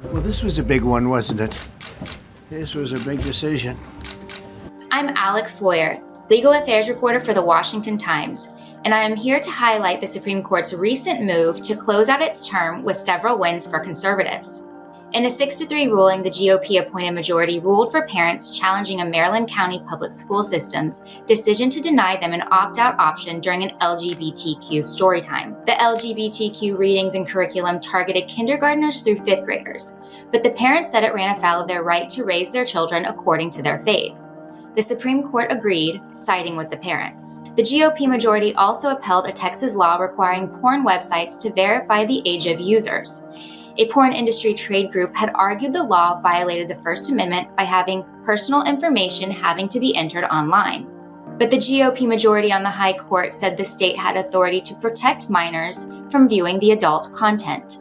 Well, this was a big one, wasn't it? This was a big decision. I'm Alex Sawyer, legal affairs reporter for the Washington Times, and I am here to highlight the Supreme Court's recent move to close out its term with several wins for conservatives. In a 6-3 ruling, the GOP-appointed majority ruled for parents challenging a Maryland County public school system's decision to deny them an opt-out option during an LGBTQ story time. The LGBTQ readings and curriculum targeted kindergartners through fifth graders, but the parents said it ran afoul of their right to raise their children according to their faith. The Supreme Court agreed, siding with the parents. The GOP majority also upheld a Texas law requiring porn websites to verify the age of users. A porn industry trade group had argued the law violated the First Amendment by having personal information having to be entered online. But the GOP majority on the High Court said the state had authority to protect minors from viewing the adult content.